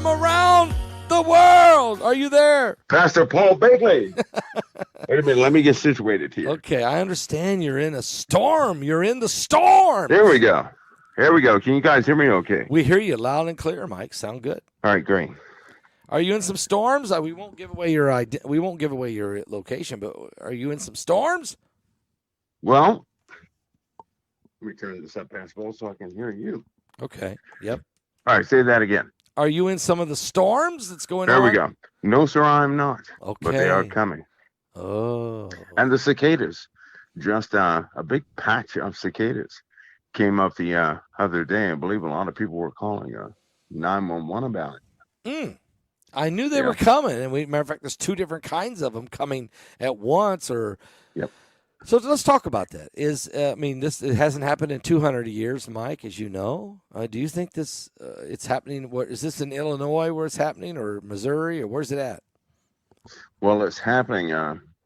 from around the world. Are you there? Pastor Paul Bakley. Wait a minute. Let me get situated here. Okay, I understand you're in a storm. You're in the storm. There we go. Here we go. Can you guys hear me okay? We hear you loud and clear, Mike. Sound good. All right, great. Are you in some storms? We won't give away your location, but are you in some storms? Well, let me turn this up, Pastor Paul, so I can hear you. Okay. Yep. All right, say that again. Are you in some of the storms that's going on? There we go. No, sir, I'm not. Okay. But they are coming. Oh. And the cicadas, just a big patch of cicadas came up the other day. I believe a lot of people were calling 911 about it. I knew they were coming. And matter of fact, there's two different kinds of them coming at once. Yep. So let's talk about that. It hasn't happened in 200 years, Mike, as you know. Do you think it's happening? What is this in Illinois where it's happening, or Missouri, or where's it at? Well, it's happening.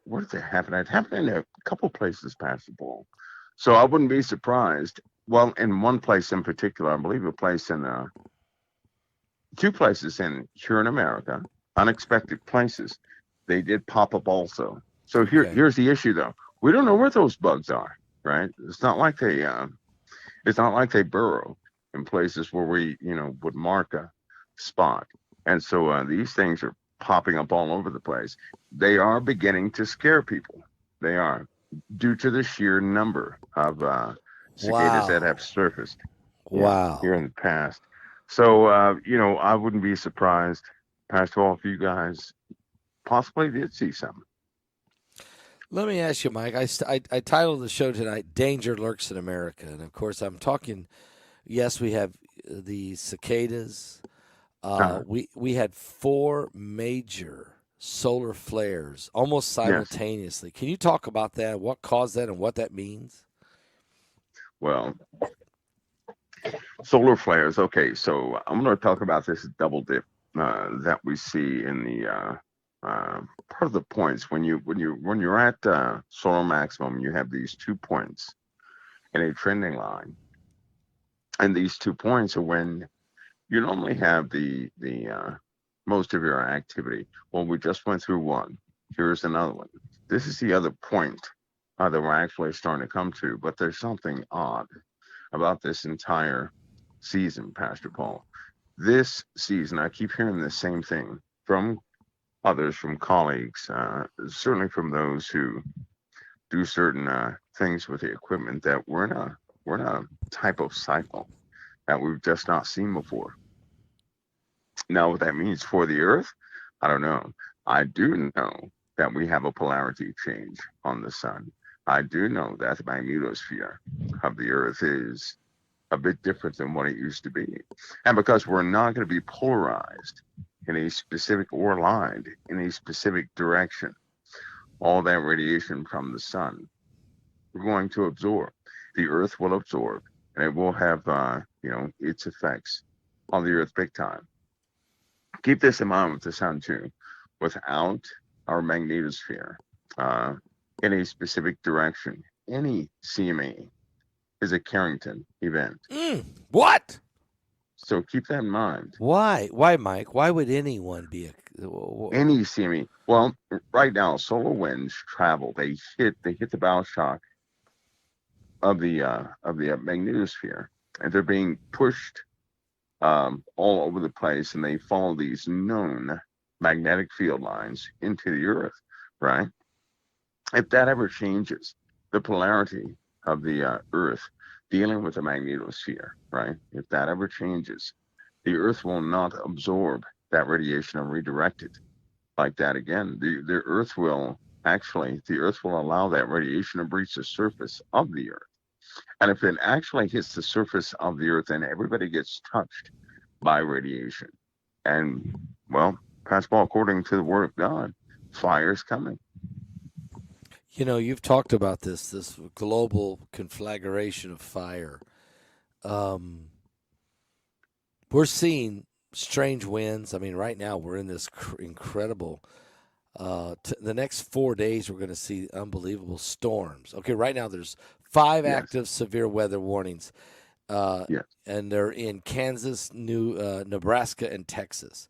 Where did it happen? It happened in a couple places, Pastor Paul. So I wouldn't be surprised. Well, in one place in particular, I believe two places here in America, unexpected places, they did pop up also. So here's the issue, though. We don't know where those bugs are, right? It's not like they burrow in places where we, would mark a spot. And so these things are popping up all over the place. They are beginning to scare people. They are, due to the sheer number of cicadas that have surfaced here in the past. So, I wouldn't be surprised, Pastor Paul, if you guys possibly did see something. Let me ask you, Mike. I titled the show tonight, Danger Lurks in America. And, of course, I'm talking, yes, we have the cicadas. We had 4 major solar flares almost simultaneously. Yes. Can you talk about that, what caused that, and what that means? Well, solar flares. Okay, so I'm going to talk about this double dip that we see in the part of the points when you're at solar maximum. You have these 2 points in a trending line, and these 2 points are when you normally have the most of your activity. Well, we just went through one. Here's another one. This is the other point that we're actually starting to come to. But there's something odd about this entire season, Pastor Paul. This season, I keep hearing the same thing from others, from colleagues, certainly from those who do certain things with the equipment, that we're in a type of cycle that we've just not seen before. Now, what that means for the Earth, I don't know. I do know that we have a polarity change on the sun. I do know that the magnetosphere of the Earth is a bit different than what it used to be. And because we're not going to be polarized in a specific or aligned in a specific direction, all that radiation from the sun, we're going to absorb. The Earth will absorb, and it will have, its effects on the Earth big time. Keep this in mind with the sun too. Without our magnetosphere in a specific direction, any CME is a Carrington event. What? So keep that in mind. Why, Mike? Why would anyone be any CME? Well, right now, solar winds travel. They hit the bow shock of the magnetosphere, and they're being pushed all over the place, and they follow these known magnetic field lines into the Earth, right? If that ever changes, the polarity of the Earth dealing with the magnetosphere, right? If that ever changes, the Earth will not absorb that radiation and redirect it like that again. The Earth will allow that radiation to breach the surface of the Earth. And if it actually hits the surface of the Earth, then everybody gets touched by radiation. And, well, Pastor Paul, according to the Word of God, fire's coming. You know, you've talked about this global conflagration of fire. We're seeing strange winds. I mean, right now we're in this incredible. The next 4 days we're going to see unbelievable storms. Okay, right now there's 5 active severe weather warnings. uh, Yes. and they're in Kansas, Nebraska, and Texas.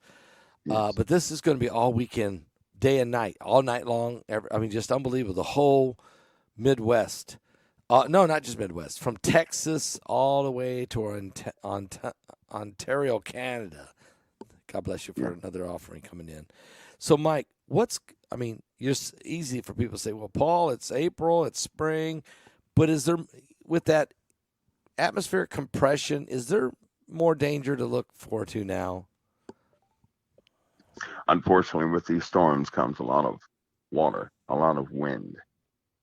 Yes. But this is going to be all weekend, day and night, all night long. I mean, just unbelievable. The whole Midwest. No, not just Midwest. From Texas all the way to Ontario, Canada. God bless you Yeah. for another offering coming in. So, Mike, I mean, it's easy for people to say, well, Paul, it's April, it's spring. But is there, with that atmospheric compression, is there more danger to look forward to now? Unfortunately, with these storms comes a lot of water, a lot of wind,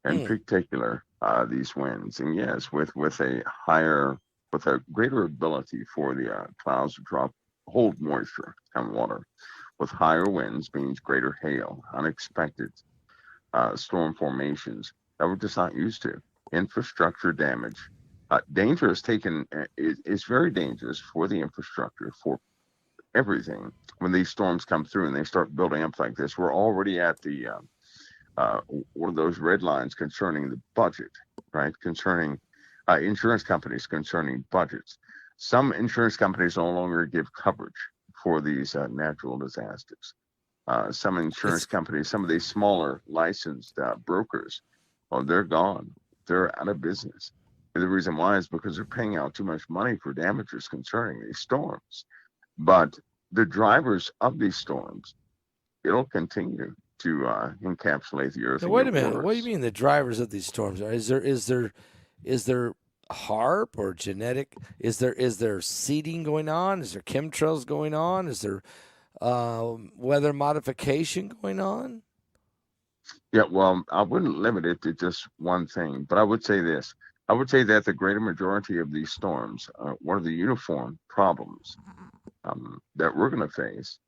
in Mm. particular, these winds. And yes, with a greater ability for the clouds to hold moisture and water. With higher winds means greater hail, unexpected storm formations that we're just not used to. Infrastructure damage. Danger is very dangerous for the infrastructure, for everything. When these storms come through and they start building up like this, we're already at the one of those red lines concerning the budget, right? Concerning insurance companies concerning budgets. Some insurance companies no longer give coverage for these natural disasters. Some insurance It's companies, some of these smaller licensed brokers, well, they're gone. They're out of business. And the reason why is because they're paying out too much money for damages concerning these storms. But the drivers of these storms, it'll continue to encapsulate the earth Now, and wait get a minute. What do you worse. mean the drivers of these storms? Is there HARP or genetic? Is there seeding going on? Is there chemtrails going on? Is there weather modification going on? Yeah, well, I wouldn't limit it to just one thing, but I would say this. I would say that the greater majority of these storms, one of the uniform problems that we're going to face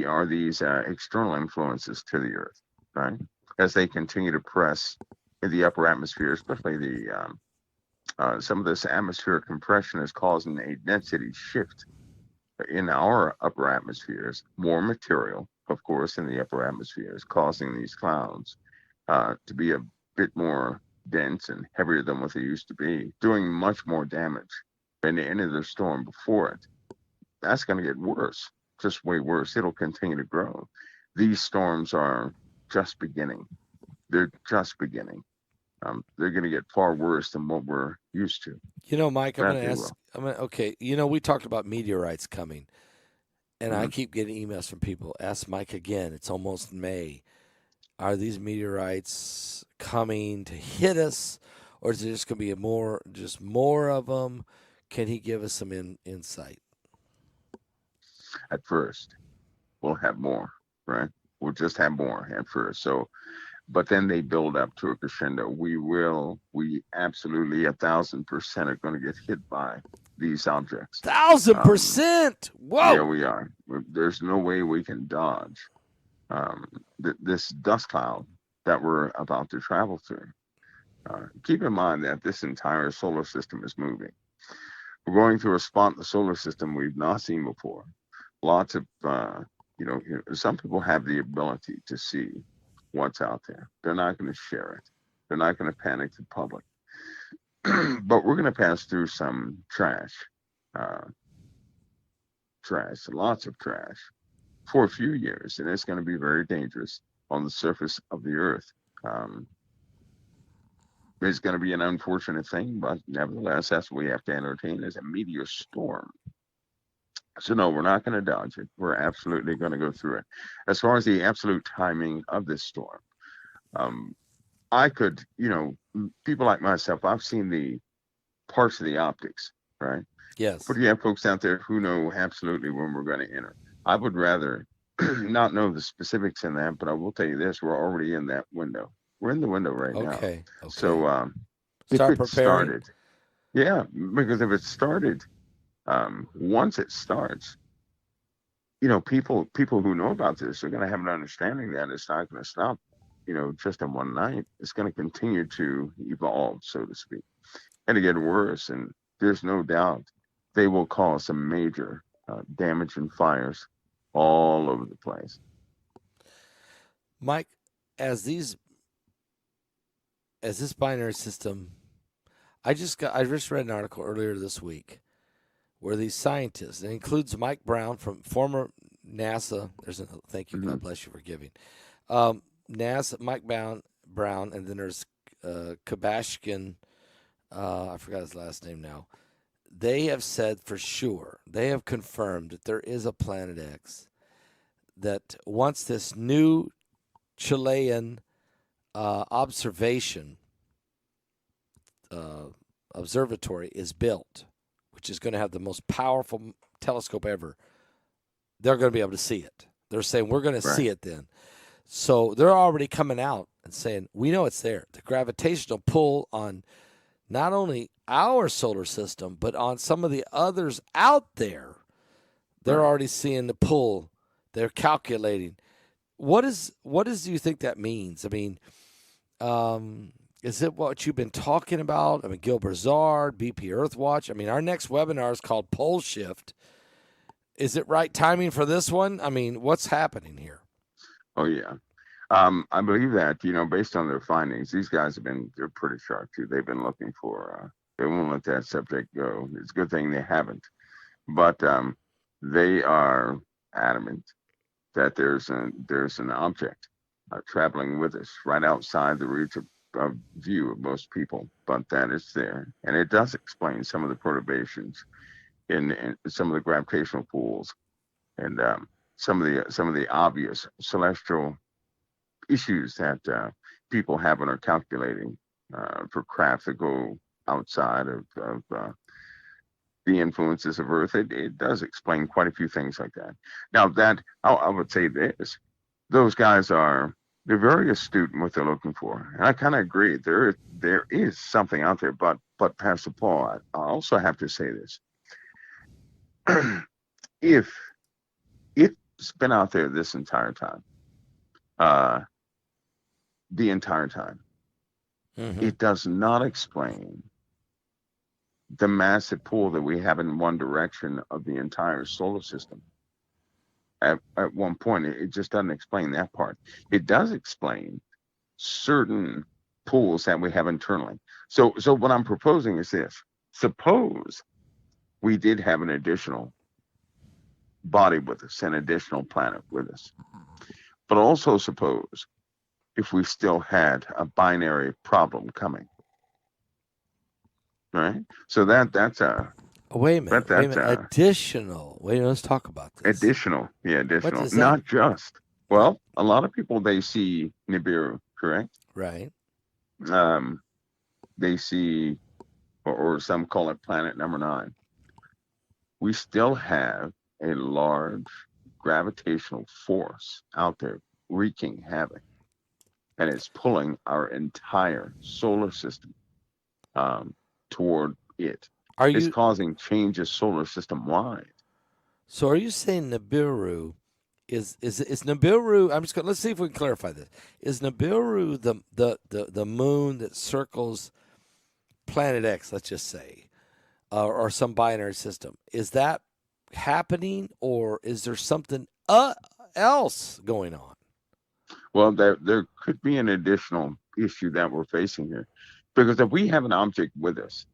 are these external influences to the Earth, right? As they continue to press in the upper atmosphere, especially some of this atmospheric compression is causing a density shift in our upper atmospheres, more material, of course, in the upper atmospheres, causing these clouds to be a bit more dense and heavier than what they used to be, doing much more damage than any other storm before it. That's going to get worse, just way worse. It'll continue to grow. These storms are just beginning. They're just beginning. They're going to get far worse than what we're used to. Mike, I'm That going to they ask. will. Okay. We talked about meteorites coming, and I Mhm. keep getting emails from people. Ask Mike again. It's almost May. Are these meteorites coming to hit us, or is it just going to be just more of them? Can he give us some insight? At first, we'll have more, right? We'll just have more at first. So, but then they build up to a crescendo. We absolutely 1,000% are going to get hit by these objects. Thousand Um, percent. yeah, Whoa. we are. There's no way we can dodge um, this dust cloud that we're about to travel through. Keep in mind that this entire solar system is moving. We're going through a spot in the solar system we've not seen before. Lots of, some people have the ability to see what's out there. They're not going to share it. They're not going to panic the public. But we're going to pass through some uh, lots of trash for a few years, and it's going to be very dangerous on the surface of the earth. Um, it's going to be an unfortunate thing, but nevertheless, that's what we have to entertain as a meteor storm. So no, we're not going to dodge it. We're absolutely going to go through it. As far as the absolute timing of this storm, um, I could, people like myself, I've seen the parts of the optics, right? But Yes. you have folks out there who know absolutely when we're going to enter. I would rather not know the specifics in that, but I will tell you this: we're already in that window. We're in the window right now. Okay. So Okay. if Start it preparing. started, yeah, because if it started, once it starts, people who know about this are going to have an understanding that it's not going to stop, just in one night. It's going to continue to evolve, so to speak, and to get worse. And there's no doubt they will cause some major damage and fires all over the place. Mike, as these as this binary system, I just read an article earlier this week where these scientists, it includes Mike Brown from former NASA. Thank you, Hmm. God bless you for giving. NASA, Brown, and then there's Kabashkin. I forgot his last name now. They have said for sure, they have confirmed that there is a Planet X. That once this new Chilean observation uh, observatory is built, which is going to have the most powerful telescope ever, they're going to be able to see it. They're saying we're going to Right. see it then. So they're already coming out and saying we know it's there. The gravitational pull on not only our solar system but on some of the others out there, they're Right. already seeing the pull. They're calculating. What do you think that means? I mean, is it what you've been talking about? I mean, Gil Brazard, BP Earthwatch. I mean, our next webinar is called Pole Shift. Is it right timing for this one? I mean, what's happening here? Oh yeah. I believe that, based on their findings, these guys they're pretty sharp too. They've been looking they won't let that subject go. It's a good thing they haven't. But they are adamant that there's an object traveling with us right outside the reach of view of most people, but that it's there. And it does explain some of the perturbations in some of the gravitational pools and some of the obvious celestial issues that people have when they're calculating for craft that go outside of the influences of Earth. It does explain quite a few things like that. Now, I would say this: those guys they're very astute in what they're looking for, and I kind of agree. There is something out there, but Pastor Paul, I also have to say this: if it's been out there this entire time, uh, the entire time, Mm-hmm. it does not explain the massive pull that we have in one direction of the entire solar system. At one point, it just doesn't explain that part. It does explain certain pools that we have internally. So what I'm proposing is this: suppose we did have an additional body with us, an additional planet with us, but also suppose if we still had a binary problem coming, right? So that's a Wait a minute. Wait a that's minute. a Additional. Wait, let's talk about this. additional, yeah, What additional, does that? not just. Well, a lot of people they see Nibiru, correct? Right. Um, they see, or some call it planet number nine. We still have a large gravitational force out there wreaking havoc, and it's pulling our entire solar system um, toward it. Are It's you causing changes solar system wide. so? Are you saying Nibiru is Nibiru? I'm just going. Let's see if we can clarify this. Is Nibiru the moon that circles Planet X? Let's just say, or some binary system. Is that happening, or is there something else going on? Well, there could be an additional issue that we're facing here, because if we have an object with us,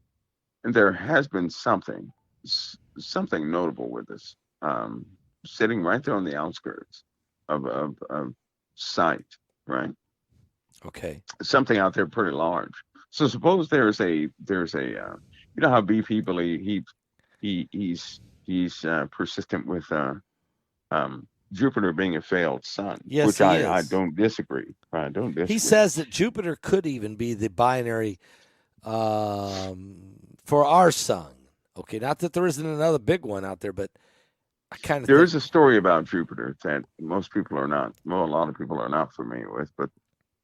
and there has been something notable with us, um, sitting right there on the outskirts of sight, right? Okay. Something out there pretty large. So suppose there's a how BP believe he's persistent with Jupiter being a failed sun, Yes, which he I is. don't disagree. I don't He disagree. says that Jupiter could even be the binary for our sun. Okay, not that there isn't another big one out there, but I kind of There think is a story about Jupiter that most people are not, well, a lot of people are not familiar with, but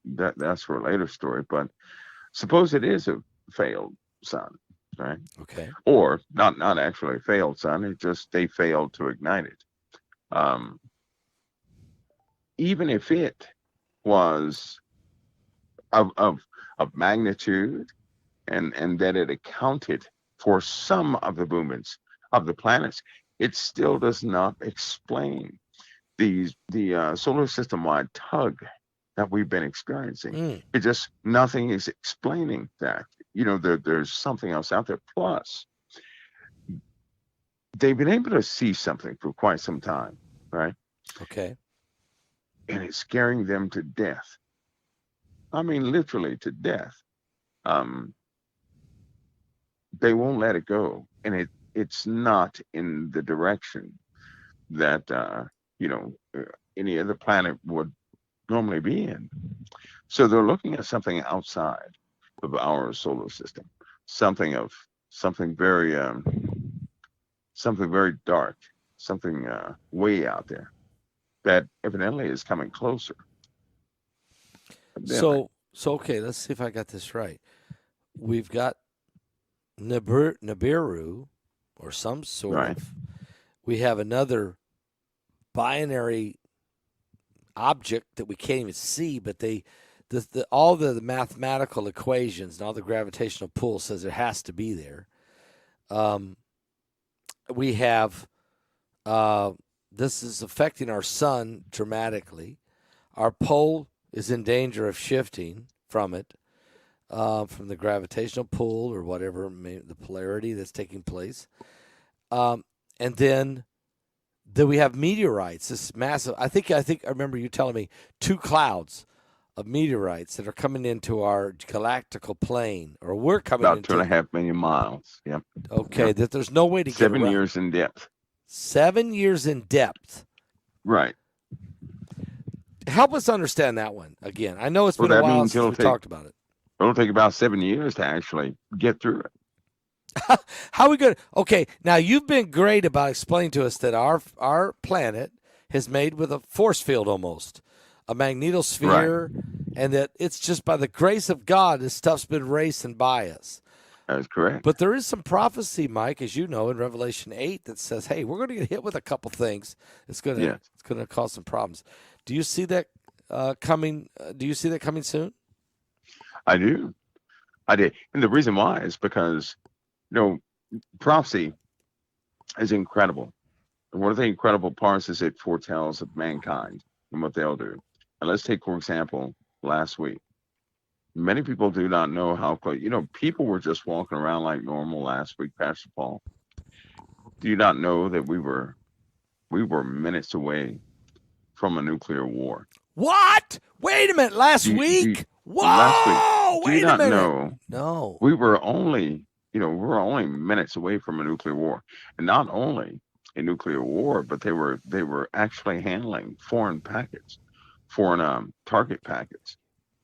that's for a later story. But suppose it is a failed sun, right? okay. Or not actually a failed sun. It just they failed to ignite it. Um, Even if it was of of of magnitude and that it accounted for some of the movements of the planets, it still does not explain the solar system wide tug that we've been experiencing. Mm. It just nothing is explaining that. there's something else out there. Plus, they've been able to see something for quite some time, right? Okay. And it's scaring them to death. I mean, literally to death. Um, they won't let it go, and it's not in the direction that you know any other planet would normally be in. So they're looking at something outside of our solar system, something of something very dark, something way out there that evidently is coming closer. Evidently, So okay, let's see if I got this right. We've got Nibiru, or some sort right? of. We have another binary object that we can't even see, but all the mathematical equations and all the gravitational pull says it has to be there. Um, we have this is affecting our sun dramatically. Our pole is in danger of shifting from it, from the gravitational pull or whatever the polarity that's taking place. And then we have meteorites. This massive. I think I remember you telling me 2 clouds of meteorites that are coming into our galactical plane, or we're coming About two and into. a half million miles. Yep. Okay, Yep. that there's no way to get 7 years in depth. 7 years in depth. Right. Help us understand that one again. I know it's Well, been a that while means since we talked about it. it'll take about 7 years to actually get through it. How are we going to? Okay, now you've been great about explaining to us that our planet is made with a force field, almost a magnetosphere, Right. and that it's just by the grace of God this stuff's been racing by us. That's correct. But there is some prophecy, Mike, as you know, in Revelation 8 that says, "Hey, we're going to get hit with a couple things. It's going to cause some problems." Do you see that coming? Do you see that coming soon? I do. I did. And the reason why is because, prophecy is incredible. And one of the incredible parts is it foretells of mankind and what they'll do. And let's take, for example, last week. Many people do not know how close, people were just walking around like normal last week, Pastor Paul. Do you not know that we were minutes away from a nuclear war? What? Wait a minute. Last week? Whoa! Last week. Do you Wait a not minute. know? No. We were only minutes away from a nuclear war, and not only a nuclear war, but they were actually handling foreign packets, foreign target packets.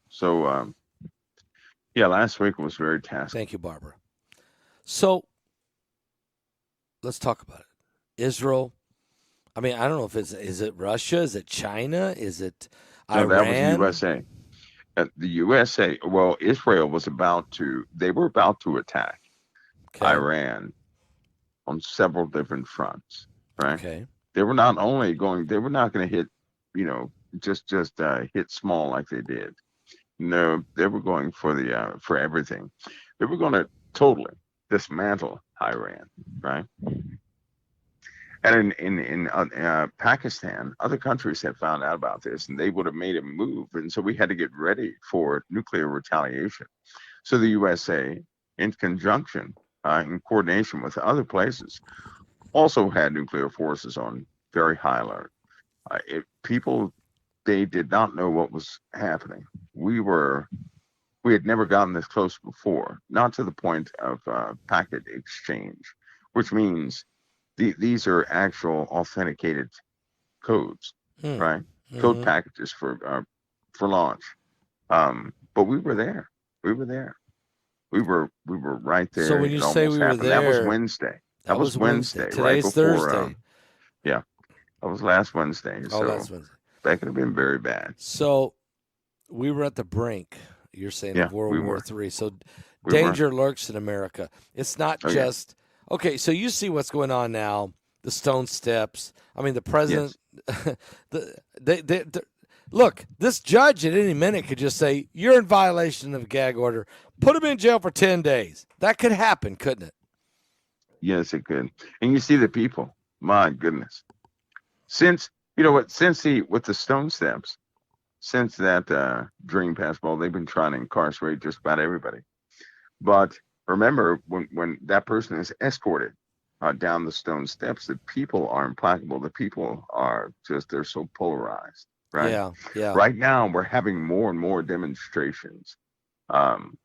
So yeah, last week was very tasking. Thank you, Barbara. So let's talk about it. Israel. I mean, I don't know if is it Russia? Is it China? Is it Iran? No, that was the USA. The USA. Well, Israel they were about to attack Iran on several different fronts, right? Okay. They were not going to hit, just hit small like they did. No, they were going for everything. They were going to totally dismantle Iran, right? And in Pakistan, other countries had found out about this, and they would have made a move, and so we had to get ready for nuclear retaliation. So the USA, in conjunction, in coordination with other places, also had nuclear forces on very high alert. People, they did not know what was happening. We had never gotten this close before, not to the point of packet exchange, which means these are actual authenticated codes, right? Mm-hmm. Code packages for launch. But we were there. We were there. We were right there. So when you say we were there, that was Wednesday. That was Wednesday. Today's right before, Thursday. Yeah, that was last Wednesday. Oh, last Wednesday. That could have been very bad. So we were at the brink. You're saying of World War III. So danger lurks in America. It's not just okay. So you see what's going on now. The stone steps. I mean, the president. Yes. Look, this judge at any minute could just say, "You're in violation of a gag order. Put him in jail for 10 days." That could happen, couldn't it? Yes, it could. And you see the people. My goodness. Since with the stone steps, since that dream passed ball, they've been trying to incarcerate just about everybody. But remember, when that person is escorted down the stone steps, the people are implacable. The people are just, they're so polarized, right? Yeah, yeah. Right now, we're having more and more demonstrations. Um,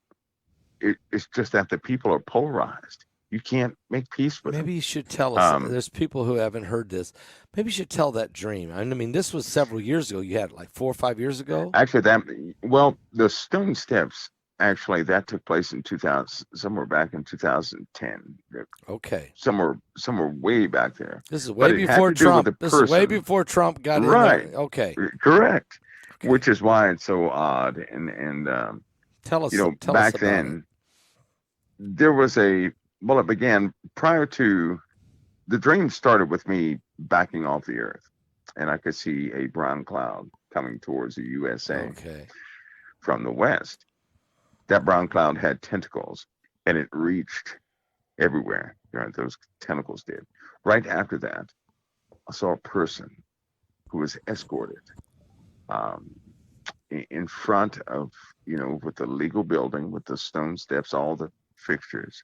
it's just that the people are polarized. You can't make peace with them. Maybe you should tell us. Um, There's people who haven't heard this. Maybe you should tell that dream. I mean, this was several years ago. You had it like 4 or 5 years ago. Actually, well, the stone steps, actually, that took place in 2000, somewhere back in 2010. Okay. Somewhere way back there. This is But way it had before to do with Trump. the This is way person. before Trump got in there. Right. Okay. Correct. Okay. Which is why it's so odd. And Tell us. you know, Tell us back about it. then, there was well, it began prior to, the dream started with me backing off the earth, and I could see a brown cloud coming towards the USA Okay. from the west. That brown cloud had tentacles, and it reached everywhere. You know, those tentacles did. Right after that, I saw a person who was escorted um, in front of, with the legal building, with the stone steps, all the fixtures.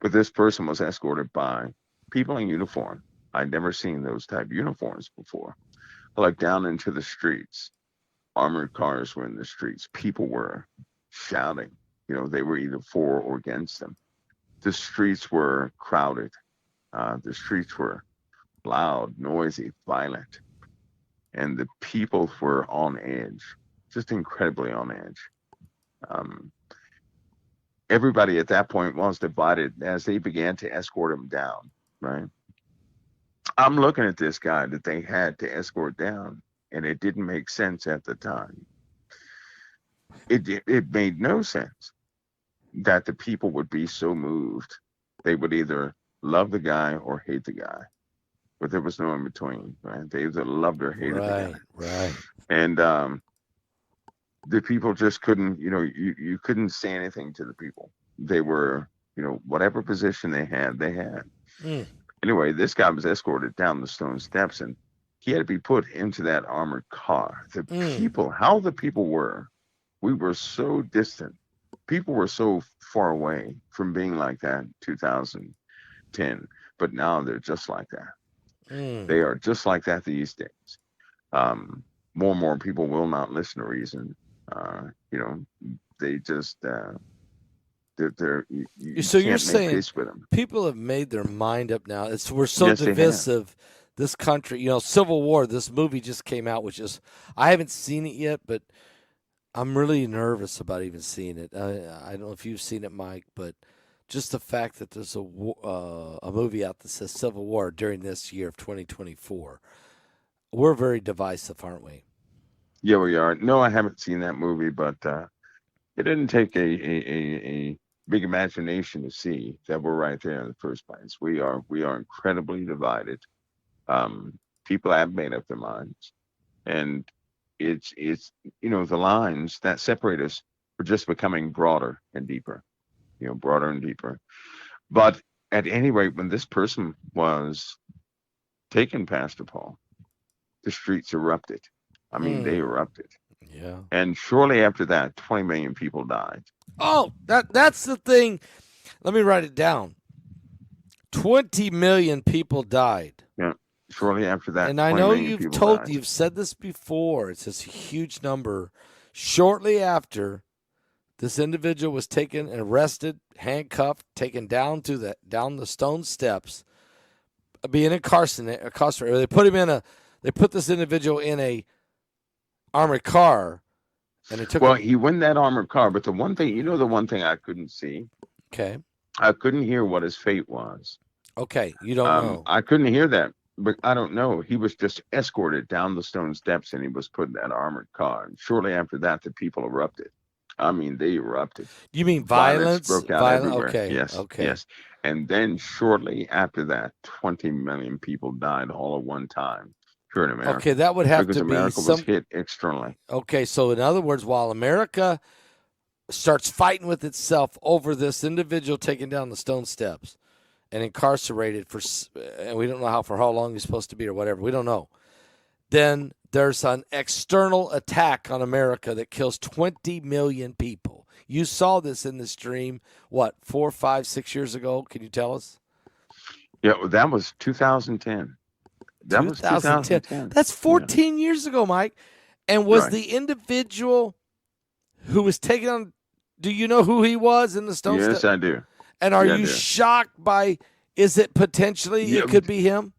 But this person was escorted by people in uniform. I'd never seen those type uniforms before. Like down into the streets, armored cars were in the streets. People were shouting. They were either for or against them. The streets were crowded. The streets were loud, noisy, violent, and the people were on edge, just incredibly on edge. Um, Everybody at that point was divided as they began to escort him down, right? I'm looking at this guy that they had to escort down, and it didn't make sense at the time. It made no sense that the people would be so moved. They would either love the guy or hate the guy, but there was no in between, right? They either loved or hated the guy. Right. And the people just couldn't, you couldn't say anything to the people. They were, whatever position they had, they had. Mm. Anyway, this guy was escorted down the stone steps, and he had to be put into that armored car. The people, how the people were, we were so distant. People were so far away from being like that in 2010, but now they're just like that. They are just like that these days. More and more people will not listen to reason. They just So you're can't make saying peace with them. people have made their mind up now. We're so Yes, they have. divisive. This country, Civil War. This movie just came out, which is I haven't seen it yet, but I'm really nervous about even seeing it. I don't know if you've seen it, Mike, but just the fact that there's a movie out that says Civil War during this year of 2024. We're very divisive, aren't we? Yeah, we are. No, I haven't seen that movie, but it didn't take a big imagination to see that we're right there in the first place. We are incredibly divided. People have made up their minds, and it's the lines that separate us are just becoming broader and deeper, broader and deeper. But at any rate, when this person was taken, Pastor Paul, the streets erupted. I mean, they erupted. Yeah. And shortly after that, 20 million people died. Oh, that's the thing. Let me write it down. 20 million people died. Yeah. Shortly after that, and I know died. You've said this before. It's this huge number. Shortly after, this individual was taken and arrested, handcuffed, taken down the stone steps, being incarcerated. They put this individual in a armored car, and they took. Well, he went in that armored car, but the one thing I couldn't see. Okay. I couldn't hear what his fate was. Okay, you don't know. I couldn't hear that, but I don't know. He was just escorted down the stone steps, and he was put in that armored car. And shortly after that, the people erupted. I mean, they erupted. You mean violence? Broke out everywhere. Okay. Yes. Okay. Yes. And then shortly after that, 20 million people died all at one time here in America. Okay, that would have because to America be was hit externally. Okay, so in other words, while America starts fighting with itself over this individual taking down the stone steps and incarcerated and we don't know for how long he's supposed to be or whatever, we don't know. Then there's an external attack on America that kills 20 million people. You saw this in this dream, what, 4, 5, 6 years ago? Can you tell us? Yeah, that was 2010. That was 2010. 2010. That's Yeah, 14 years ago, Mike. And was right. the individual who was taken on, do you know who he was in the Stone Yes, Step? I do. And are Yeah, I you do. shocked by, is it potentially, Yeah, it could be him?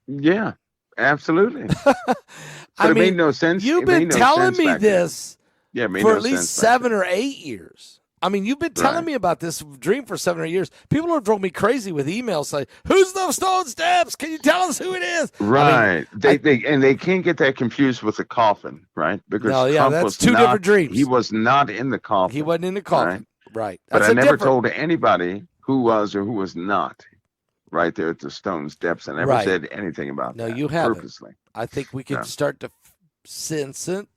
yeah, absolutely. I But it made mean, no sense. you've It been made no telling sense me back then. this Yeah, it made for no at least sense back 7 or 8 years. I mean, you've been telling then. me about this dream for 7 or 8 years. People have drove me crazy with emails saying, "Who's those stone steps? Can you tell us who it is?" I mean, Right. I They can't get that confused with the coffin, right? Because no, yeah, Trump that's was two not different he dreams. was not in the He coffin, wasn't in the right? coffin, right? But That's I a never different, told anybody who was or who was not right there at the stone steps. I never right? said anything about No, that you haven't. purposely. I think we could No. start to sense it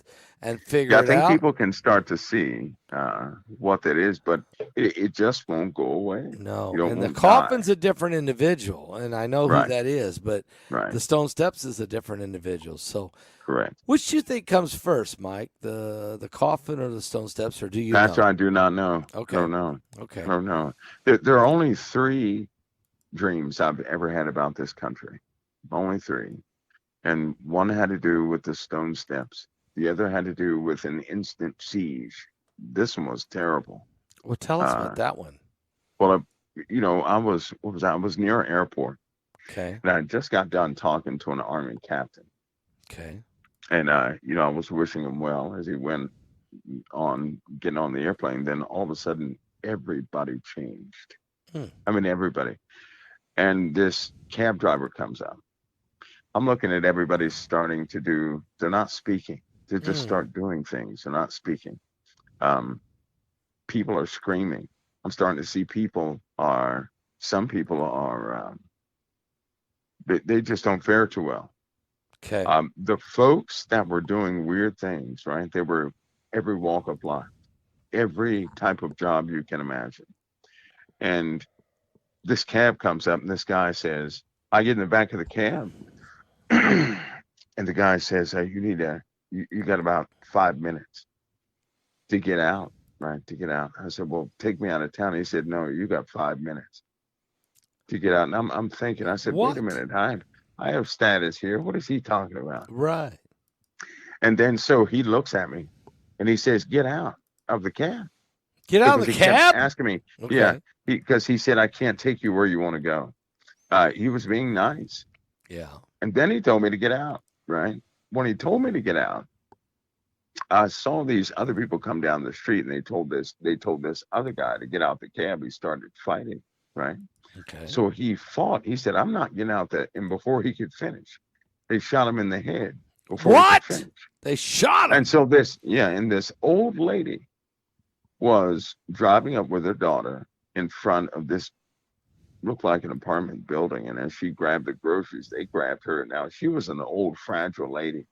and Yeah, figure I it think out. people can start to see what that is, but it just won't go away. You No, don't and the won't die. coffin's a different individual, and I know who Right, that is, but right, the stone steps is a different individual. So, correct. which do you think comes first, Mike? The coffin or the stone steps, or do you Pastor, know? I do not know. I Okay, don't know. I okay, don't know. There are only three dreams I've ever had about this country. Only three. And one had to do with the stone steps. The other had to do with an instant siege. This one was terrible. well, tell us about Uh, that one. well, I was, what was I? I was near an airport Okay, and I just got done talking to an army captain. okay, And, I was wishing him well as he went on getting on the airplane. Then all of a sudden, everybody changed. hmm. I mean, everybody. And this cab driver comes up. I'm looking at everybody starting to do, they're not speaking. They just Hmm. start doing things. They're not speaking. Um, People are screaming. I'm starting to see some people are, they just don't fare too well. Okay, The folks that were doing weird things, right? They were every walk of life, every type of job you can imagine. And this cab comes up and this guy says, I get in the back of the cab and the guy says, hey, you got about 5 minutes to get out, right? To get out. I said, well, take me out of town. He said, no, you got 5 minutes to get out. And I'm thinking, I said, wait a what? minute, I have status here. What is he talking about? Right. And then so he looks at me and he says, get out of the cab Get out of because the he kept cab. asking me, yeah, Okay. because he said, I can't take you where you want to go. He was being nice. Yeah. And then he told me to get out, right? When he told me to get out, I saw these other people come down the street and they told this other guy to get out the cab. He started fighting, right? Okay. So he fought. He said, I'm not getting out that. And before he could finish, they shot him in the head before he could What? finish. They shot And him. so and this old lady was driving up with her daughter in front of this looked like an apartment building. And as she grabbed the groceries, they grabbed her. Now she was an old, fragile lady.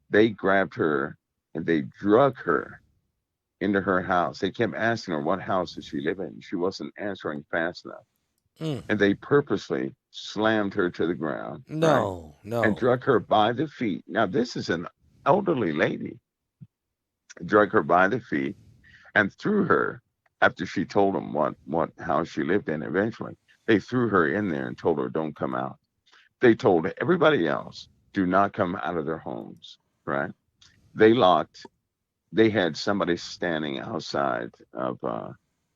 They grabbed her and they drug her into her house. They kept asking her, what house does she live in? She wasn't answering fast enough. Mm. And they purposely slammed her to the ground, right? No. And No. drug her by the feet. Now, this is an elderly lady, drug her by the feet and threw her after she told them what house she lived in eventually. They threw her in there and told her, don't come out. They told everybody else, do not come out of their homes, right? They locked they had somebody standing outside of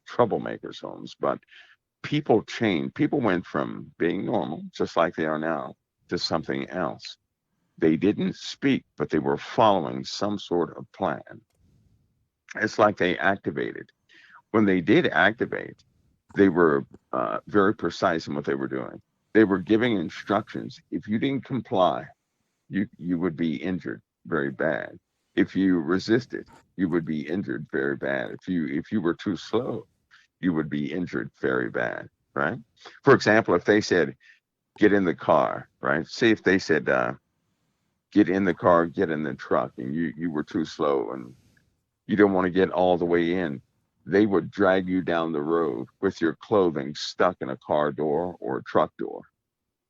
troublemakers' homes, but people changed. People went from being normal, just like they are now, to something else. They didn't speak, but they were following some sort of plan. It's like they activated. When they did activate, they were very precise in what they were doing. They were giving instructions. If you didn't comply, you would be injured very bad. If you resisted, you would be injured very bad. If you were too slow, you would be injured very bad, right? For example, if they said get in the car, right? Say if they said get in the car, get in the truck, and you were too slow and you don't want to get all the way in, they would drag you down the road with your clothing stuck in a car door or a truck door,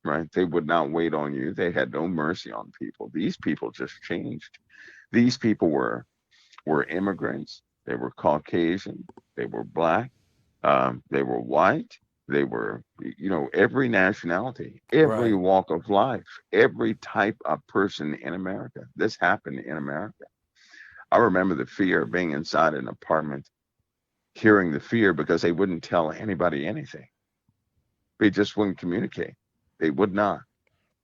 right? They would not wait on you. They had no mercy on people. These people just changed. These people were immigrants. They were Caucasian. They were black. They were white. They were, every nationality, every Right. walk of life, every type of person in America. This happened in America. I remember the fear of being inside an apartment, hearing the fear because they wouldn't tell anybody anything. They just wouldn't communicate. They would not.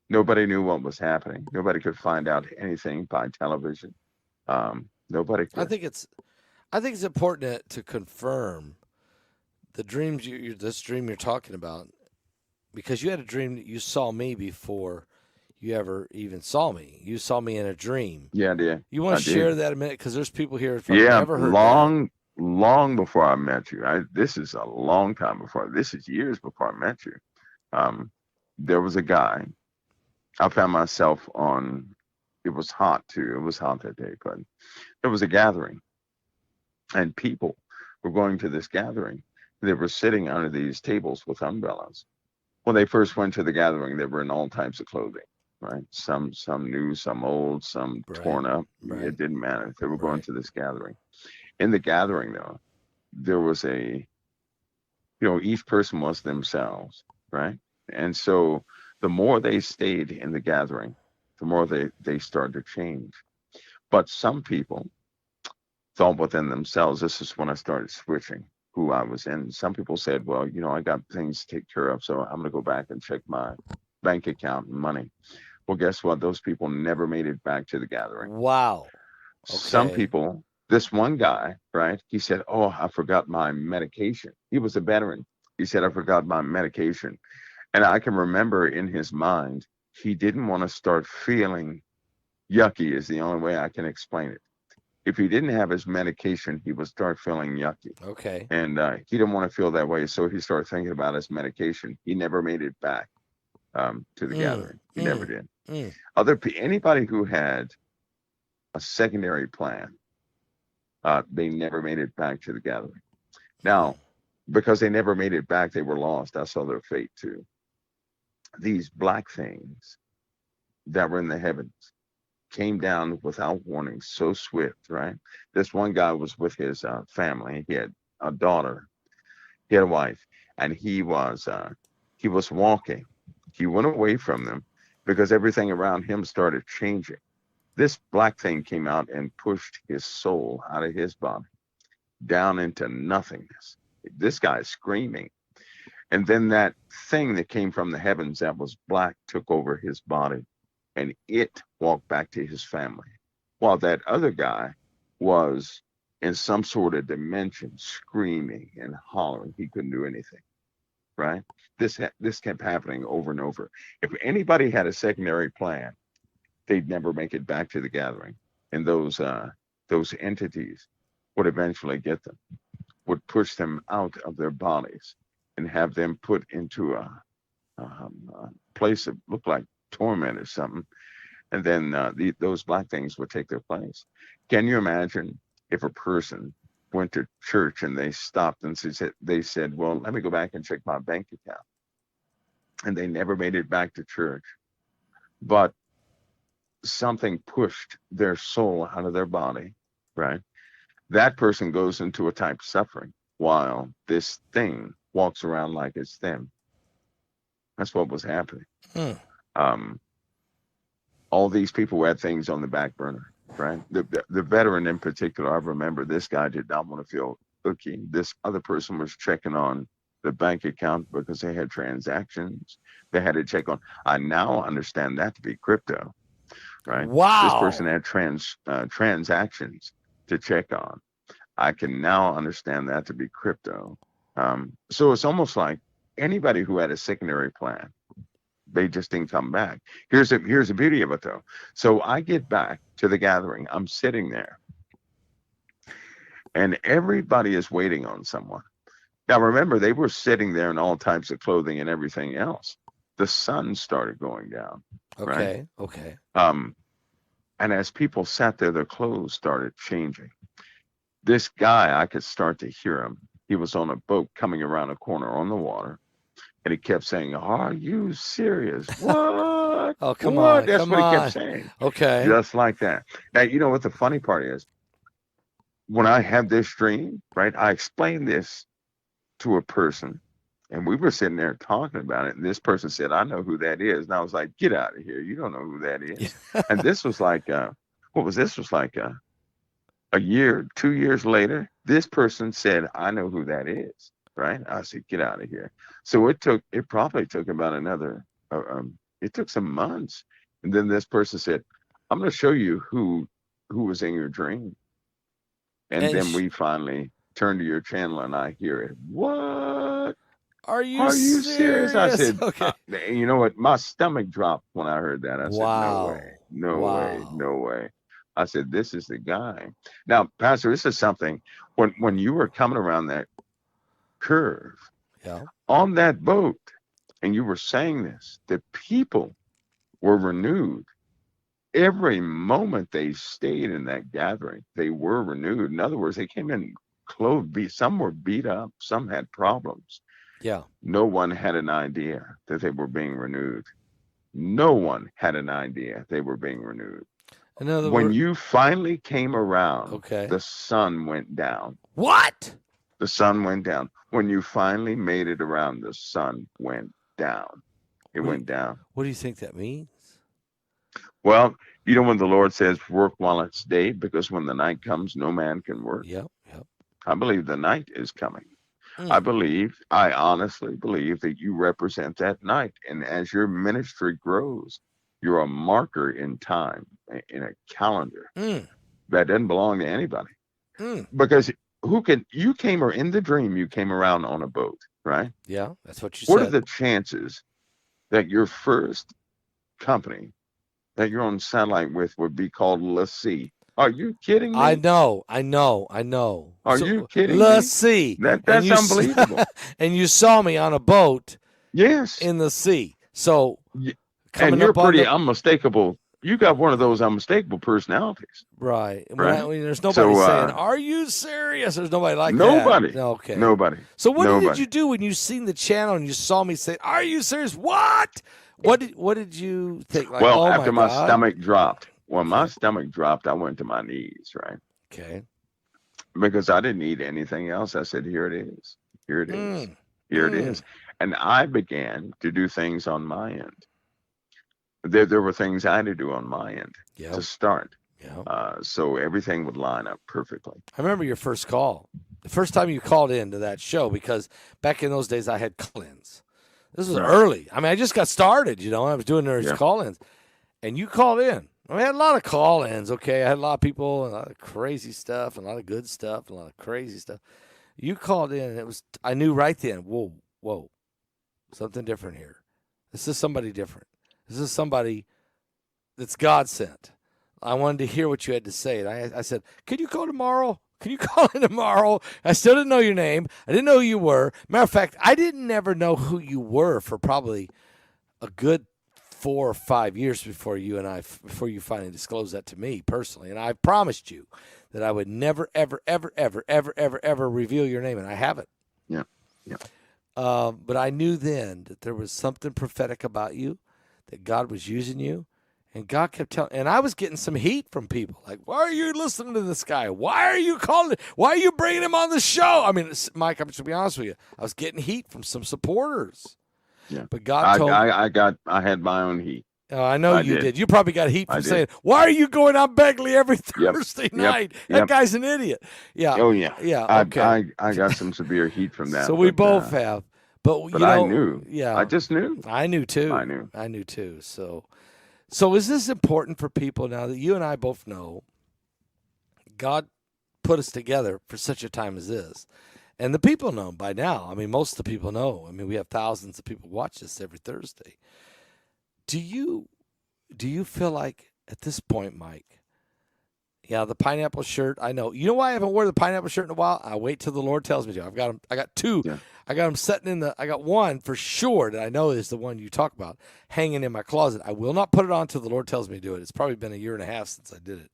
Nobody knew what was happening. Nobody could find out anything by television. Nobody I could. think it's I think it's important to confirm the dreams this dream you're talking about, because you had a dream that you saw me before you ever even saw me. You saw me in a dream. Yeah, I did. You want I to share did. that a minute? Because there's people here who've Yeah, never heard that. long before I met you. This is a long time before. This is years before I met you. Um, there was a guy. I found myself on. It was hot too. It was hot that day, but there was a gathering, and people were going to this gathering. They were sitting under these tables with umbrellas. When they first went to the gathering, they were in all types of clothing, right? Some new, some old, some Right. torn up. Right. It didn't matter. They were going Right. to this gathering. In the gathering, though, there was each person was themselves, right? And so the more they stayed in the gathering, the more they started to change. But some people thought within themselves, this is when I started switching who I was in. Some people said, well, I got things to take care of, so I'm going to go back and check my bank account and money. Well, guess what? Those people never made it back to the gathering. Wow. Some Okay. people, this one guy, right? He said, oh, I forgot my medication. He was a veteran. He said, I forgot my medication. And I can remember in his mind, he didn't want to start feeling yucky, is the only way I can explain it. If he didn't have his medication, he would start feeling yucky. Okay. And he didn't want to feel that way. So he started thinking about his medication. He never made it back to the Mm. gathering. He never Mm. did. Mm. Anybody who had a secondary plan, they never made it back to the gathering. Mm. Now, because they never made it back, they were lost. I saw their fate too. These black things that were in the heavens came down without warning, so swift, right? This one guy was with his family. He had a daughter, he had a wife, and he was walking. He went away from them because everything around him started changing. This black thing came out and pushed his soul out of his body down into nothingness. This guy's screaming. And then that thing that came from the heavens that was black took over his body and it walked back to his family. While that other guy was in some sort of dimension screaming and hollering. He couldn't do anything, right? This kept happening over and over. If anybody had a secondary plan, they'd never make it back to the gathering. And those entities would eventually get them, would push them out of their bodies and have them put into a place that looked like torment or something. And then those black things would take their place. Can you imagine if a person went to church and they stopped and they said, well, let me go back and check my bank account. And they never made it back to church. But something pushed their soul out of their body, right? That person goes into a type of suffering while this thing walks around like it's them. That's what was happening. Mm. Um, all these people had things on the back burner, right? The veteran in particular, I remember this guy did not want to feel icky. This other person was checking on the bank account because they had transactions they had to check on. I now understand that to be crypto, right? This person Wow. had transactions to check on. I can now understand that to be crypto. So it's almost like anybody who had a secondary plan, they just didn't come back. Here's the beauty of it though. So I get back to the gathering. I'm sitting there, and everybody is waiting on someone. Now remember, they were sitting there in all types of clothing and everything else. The sun started going down, right? Okay. Okay. Um, and as people sat there, their clothes started changing. This guy, I could start to hear him. He was on a boat coming around a corner on the water, and he kept saying, "Are you serious? What? Oh, come What?" on. That's Come what he kept on. saying, Okay. just like that. Now, you know what the funny part is? when I had this dream, right, I explained this to a person, and we were sitting there talking about it. And this person said, "I know who that is." And I was like, "Get out of here! You don't know who that is." And this was like, what was this? Was like a year, 2 years later. This person said, "I know who that is." Right? I said, "Get out of here!" So it probably took about another, it took some months, and then this person said, "I'm going to show you who was in your dream." And And then we finally turn to your channel and I hear it. What? are you Are you serious? I serious? said, Okay. you know what? My stomach dropped when I heard that. I said, no way, Wow. no way, Wow. no way. I said, this is the guy. Now, Pastor, this is something when you were coming around that curve Yeah. on that boat and you were saying this, the people were renewed. Every moment they stayed in that gathering, they were renewed. In other words, they came in clothed, some were beat up, some had problems. Yeah. No one had an idea that they were being renewed. No one had an idea they were being renewed. In other When words, you finally came around, okay. the sun went down. What? The sun went down. When you finally made it around, the sun went down. It What do you, went down. what do you think that means? Well, you know when the Lord says, work while it's day, because when the night comes, no man can work. Yep. Yep. I believe the night is coming. Mm. I honestly believe that you represent that night. And as your ministry grows, you're a marker in time, in a calendar Mm. that doesn't belong to anybody. Mm. Because you came, or in the dream, you came around on a boat, right? Yeah, that's what you What are said. the chances that your first company that you're on satellite with would be called Lassie? Are you kidding I me? know, I know, I know. Are you So kidding let's me? see. And That's unbelievable. and you saw me on a boat Yes. in the sea. So And coming you're up on pretty the unmistakable. You got one of those unmistakable personalities, right. right? When there's nobody So saying, "Are you serious?" There's nobody like that. nobody, Okay. nobody, So what did nobody. you do when you seen the channel and you saw me say, "Are you serious?" What did you think? Like, Well, oh my after my god. stomach dropped, when my Okay. stomach dropped, I went to my knees, right? Okay. Because I didn't need anything else. I said, "Here it is. Here it is. Mm. Here it Mm. is." And I began to do things on my end. There were things I had to do on my end Yeah. to start, Yeah. so everything would line up perfectly. I remember your first call, the first time you called into that show, because back in those days I had call-ins. This was Right. early. I mean, I just got started, I was doing those Yeah. call-ins, and you called in. I mean, I had a lot of call-ins, okay? I had a lot of people, and a lot of crazy stuff, and a lot of good stuff, and a lot of crazy stuff. You called in, and I knew right then, whoa, something different here. This is somebody different. This is somebody that's God sent. I wanted to hear what you had to say. And I said, could you call tomorrow? Can you call in tomorrow? I still didn't know your name. I didn't know who you were. Matter of fact, I didn't never know who you were for probably a good 4 or 5 years before you finally disclosed that to me personally. And I promised you that I would never, ever, ever, ever, ever, ever, ever reveal your name, and I haven't. Yeah. Yeah. But I knew then that there was something prophetic about you, that God was using you. And God kept telling, and I was getting some heat from people like, why are you listening to this guy? Why are you calling? Why are you bringing him on the show? I mean, Mike, I'm just to be honest with you, I was getting heat from some supporters. Yeah. But God told me. I had my own heat. Oh, I know I you did. did. You probably got heat I from did. saying, why are you going on Begley every Yep. Thursday Yep. night? That Yep. guy's an idiot. Yeah. Oh yeah. Yeah. I Okay. I got some severe heat from that. So we but, both have. But But I knew. yeah. I just knew. I knew too. I knew. I knew too. So is this important for people now that you and I both know God put us together for such a time as this? And the people know by now. I mean, most of the people know. I mean, we have thousands of people watch this every Thursday. Do you feel like at this point, Mike? Yeah, the pineapple shirt. I know. You know why I haven't worn the pineapple shirt in a while? I wait till the Lord tells me to. I've got them. I got two. Yeah. I got them sitting in the. I got one for sure that I know is the one you talk about, hanging in my closet. I will not put it on until the Lord tells me to do it. It's probably been a year and a half since I did it.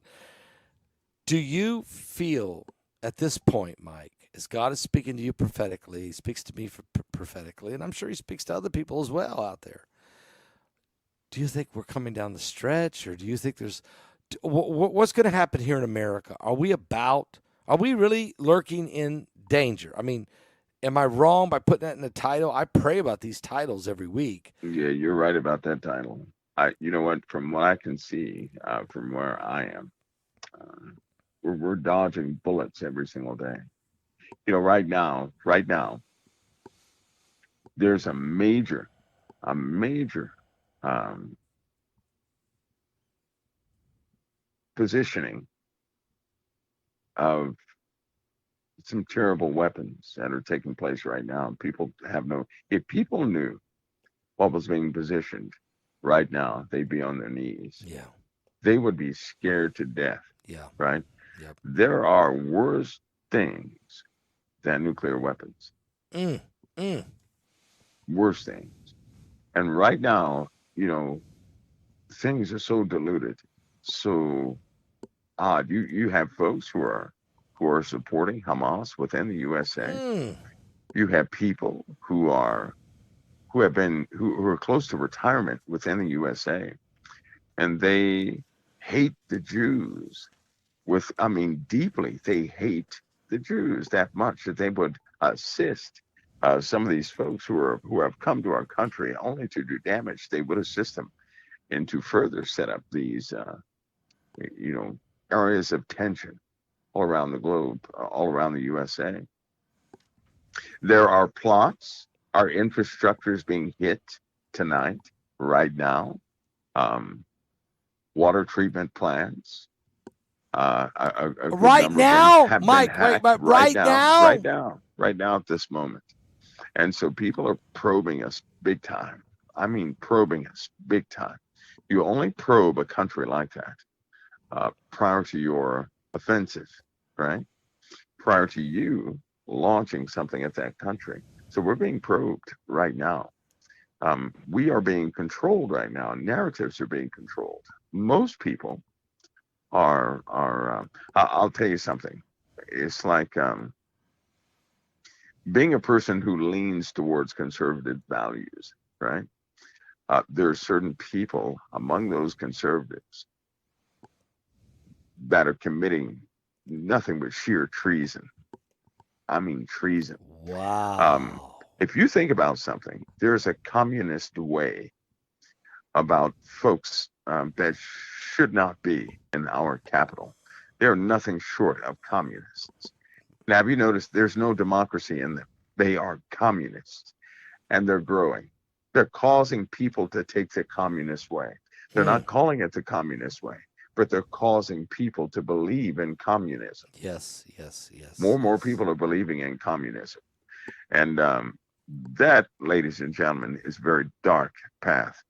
Do you feel at this point, Mike, as God is speaking to you prophetically, He speaks to me prophetically, and I'm sure He speaks to other people as well out there? Do you think we're coming down the stretch, or do you think there's what's going to happen here in America? Are we about Are we really lurking in danger? I mean, am I wrong by putting that in the title? I pray about these titles every week. Yeah, you're right about that title. You know what? From what I can see, from where I am, uh, we're dodging bullets every single day. Right now, there's a major um, positioning of some terrible weapons that are taking place right now. People have no. If people knew what was being positioned right now, they'd be on their knees. Yeah. They would be scared to death, Yeah. right? Yep. There are worse things than nuclear weapons, Mm. Mm. worse things. And right now, you know, things are so diluted, so odd. You have folks who are supporting Hamas within the USA. Mm. You have people who are close to retirement within the USA, and they hate the Jews with, I mean, deeply. They hate the Jews that much that they would assist some of these folks who have come to our country only to do damage. They would assist them and to further set up these, you know, areas of tension all around the globe, all around the USA. There are plots. Our infrastructure is being hit tonight, right now. Um, Water treatment plants, a good Right number of them now, have been Mike. Wait, hacked but right now. right now at this moment. And so people are probing us big time. I mean, probing us big time. You only probe a country like that prior to your offensive, right? Prior to you launching something at that country. So we're being probed right now. We are being controlled right now. Narratives are being controlled. Most people are. I'll tell you something. It's like being a person who leans towards conservative values, right? There are certain people among those conservatives that are committing nothing but sheer treason. I mean, treason. Um, Wow. if you think about something, there's a communist way about folks that should not be in our capital. They're nothing short of communists. Now, have you noticed there's no democracy in them? They are communists and they're growing. They're causing people to take the communist way. They're Mm. not calling it the communist way, but they're causing people to believe in communism. Yes. Yes. More Yes. and more Yes. people are believing in communism. And that, ladies and gentlemen, is a very dark path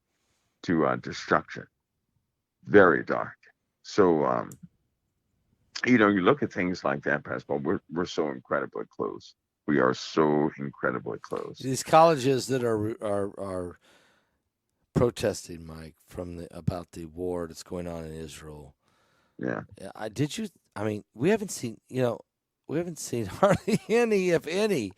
to destruction. Very dark. So, you know, you look at things like that, Pascal, we're so incredibly close. We are so incredibly close. These colleges that are protesting, Mike, from the about the war that's going on in Israel. Yeah. I did you. I mean, we haven't seen. We haven't seen hardly any, if any,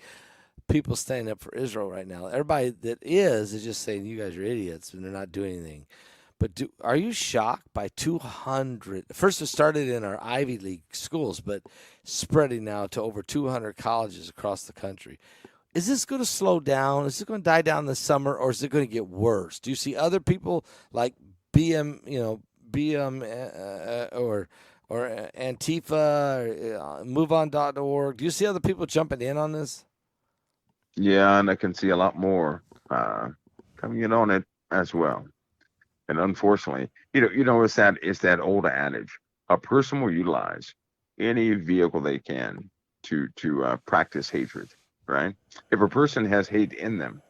people standing up for Israel right now. Everybody that is just saying you guys are idiots and they're not doing anything. But are you shocked by 200? First, it started in our Ivy League schools, but spreading now to over 200 colleges across the country. Is this going to slow down? Is it going to die down this summer, or is it going to get worse? Do you see other people like BM, BM or Antifa, or, MoveOn.org? Do you see other people jumping in on this? Yeah, and I can see a lot more coming in on it as well. And unfortunately, it's that old adage: a person will utilize any vehicle they can to practice hatred, right? If a person has hate in them,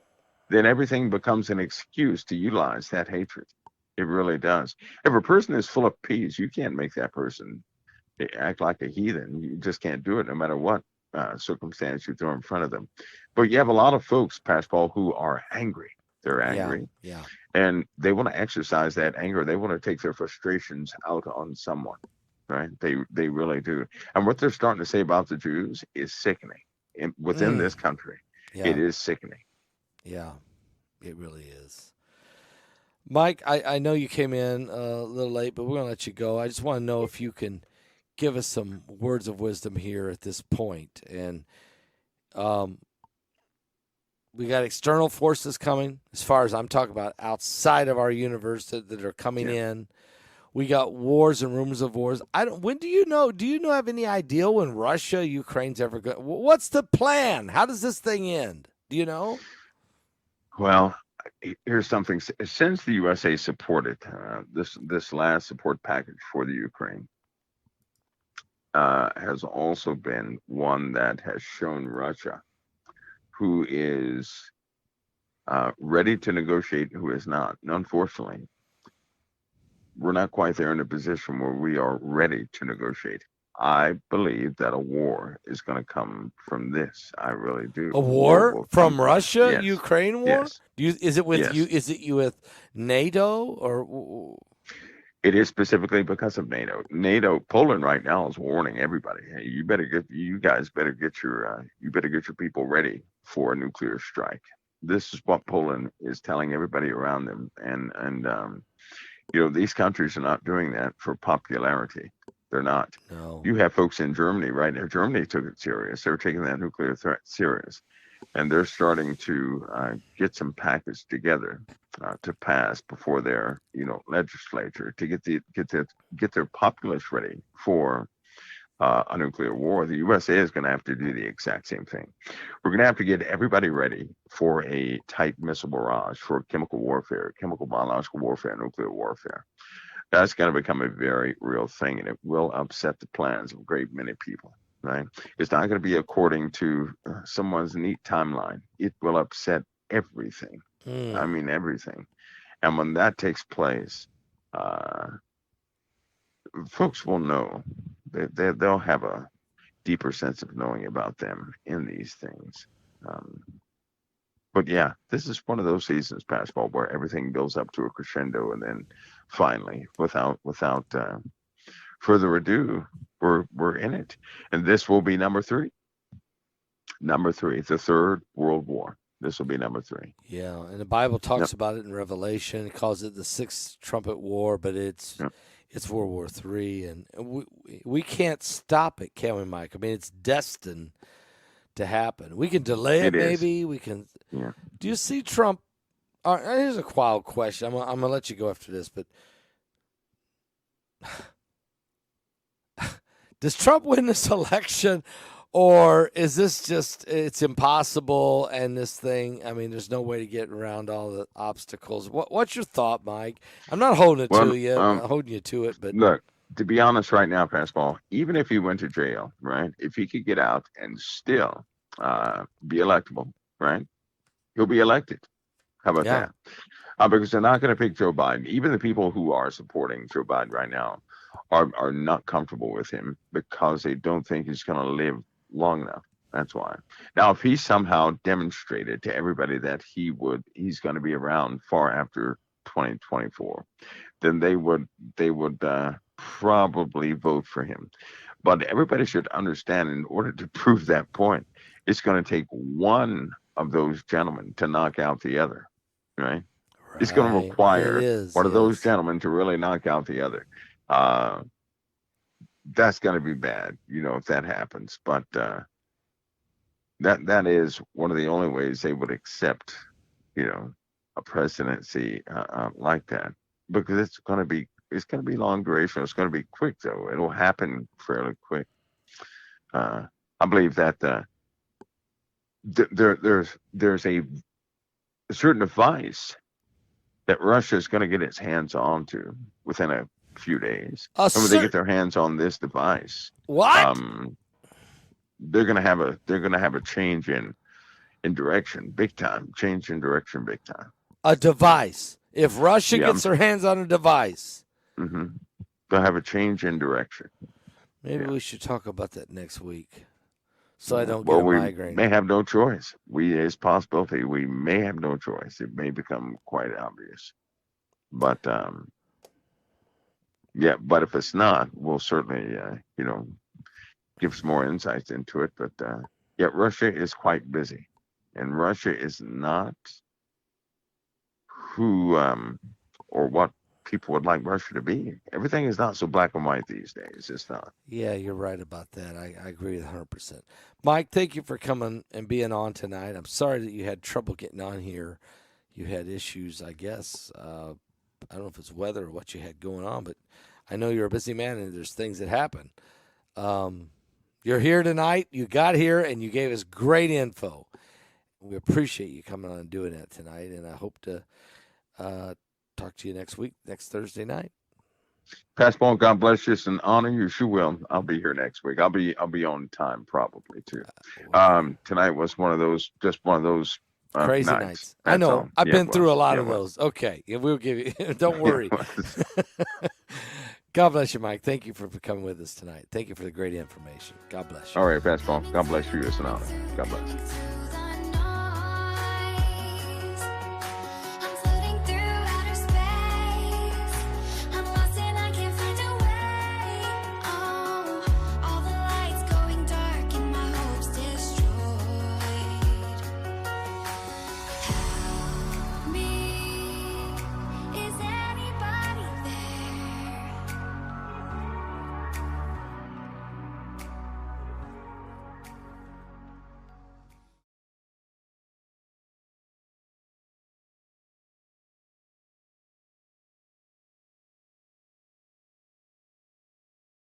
then everything becomes an excuse to utilize that hatred. It really does. If a person is full of peace, you can't make that person act like a heathen. You just can't do it, no matter what circumstance you throw in front of them. But you have a lot of folks, Pascal, who are angry. They're Yeah, angry yeah. and they want to exercise that anger. They want to take their frustrations out on someone, right? They really do. And what they're starting to say about the Jews is sickening. Within Mm, this country, it yeah, is sickening. yeah. It really is. Mike, I know you came in a little late, but we're going to let you go. I just want to know if you can give us some words of wisdom here at this point. And um, we got external forces coming, as far as I'm talking about, outside of our universe that are coming in. We got wars and rumors of wars. I don't. When do you know? Do you know have any idea when Russia, Ukraine's ever going? What's the plan? How does this thing end? Do you know? Well, here's something. Since the USA supported this last support package for the Ukraine, has also been one that has shown Russia who is ready to negotiate, who is not. And unfortunately, we're not quite there in a position where we are ready to negotiate. I believe that a war is going to come from this. I really do. A War war will come from from it. Russia, Yes, Ukraine war? yes, Do you, is it with you? yes. Is it you with NATO or? It is specifically because of NATO. NATO, Poland right now is warning everybody. Hey, you guys better get you better get your people ready for a nuclear strike. This is what Poland is telling everybody around them, and these countries are not doing that for popularity. They're not. No. You have folks in Germany right now. Germany took it serious. They're taking that nuclear threat serious, and they're starting to get some package together to pass before their legislature to get their populace ready for a nuclear war. The USA is going to have to do the exact same thing. We're going to have to get everybody ready for a tight missile barrage, for chemical warfare, chemical biological warfare, nuclear warfare. That's going to become a very real thing, and it will upset the plans of a great many people. Right? It's not going to be according to someone's neat timeline. It will upset everything. I Mm. mean, everything. And when that takes place, uh, folks will know. They'll have a deeper sense of knowing about them in these things. Um, but yeah, this is one of those seasons, basketball, where everything builds up to a crescendo, and then finally, without further ado, we're in it, and this will be number three. Number three, the Third World War. This will be number three. Yeah, and the Bible talks Yep. about it in Revelation. It calls it the Sixth Trumpet War, but Yep. it's World War III, and we can't stop it, can we, Mike? I mean, it's destined to happen. We can delay it, It is. maybe. We can. Yeah. Do you see Trump? Here's a wild question. I'm gonna let you go after this, but does Trump win this election, or is this just it's impossible and this thing? I mean, there's no way to get around all the obstacles. What's your thought, Mike? I'm not holding it Well, to you, holding you to it, but look, to be honest, right now, Pascal, even if he went to jail, right, if he could get out and still be electable, right, he'll be elected. How about yeah, that? Because they're not going to pick Joe Biden. Even the people who are supporting Joe Biden right now are not comfortable with him because they don't think he's going to live long enough. That's why. Now, if he somehow demonstrated to everybody that he's going to be around far after 2024, then they would probably vote for him. But everybody should understand, in order to prove that point, it's going to take one of those gentlemen to knock out the other, right? It's going to right. It require is. one of those Yes. gentlemen to really knock out the other. Uh, that's going to be bad, if that happens. But that is one of the only ways they would accept, a presidency like that, because it's going to be long duration. It's going to be quick though. It'll happen fairly quick. Uh, I believe that there's a certain device that Russia is going to get its hands onto within a few days. A And when they cert. get their hands on this device, What? um, they're gonna have a change in direction, big time. Change in direction, big time. A device. If Russia Yeah, gets their hands on a device, hmm they'll have a change in direction. maybe Yeah. we should talk about that next week, so I don't get Well, a we migraine. may have no choice. It's possibility we may have no choice. It may become quite obvious. But yeah, but if it's not, we'll certainly give some more insights into it. But yeah, Russia is quite busy, and Russia is not who or what people would like Russia to be. Everything is not so black and white these days. It's not. Yeah, you're right about that. I agree with 100%. Mike, thank you for coming and being on tonight. I'm sorry that you had trouble getting on here. You had issues, I guess. I don't know if it's weather or what you had going on, but I know you're a busy man and there's things that happen. You're here tonight. You got here and you gave us great info. We appreciate you coming on and doing that tonight, and I hope to talk to you next week, next Thursday night. Pastor Paul, God bless you. It's an honor. You sure will. I'll be here next week. I'll be on time probably too. Tonight was just one of those crazy nights. I know. all. I've Yeah, been it through a was. lot Yeah, of it was. those. Okay, we'll give you. Don't worry. Yeah, it was. God bless you, Mike. Thank you for coming with us tonight. Thank you for the great information. God bless you. All right, Pastor Paul. God bless you. It's an honor. God bless.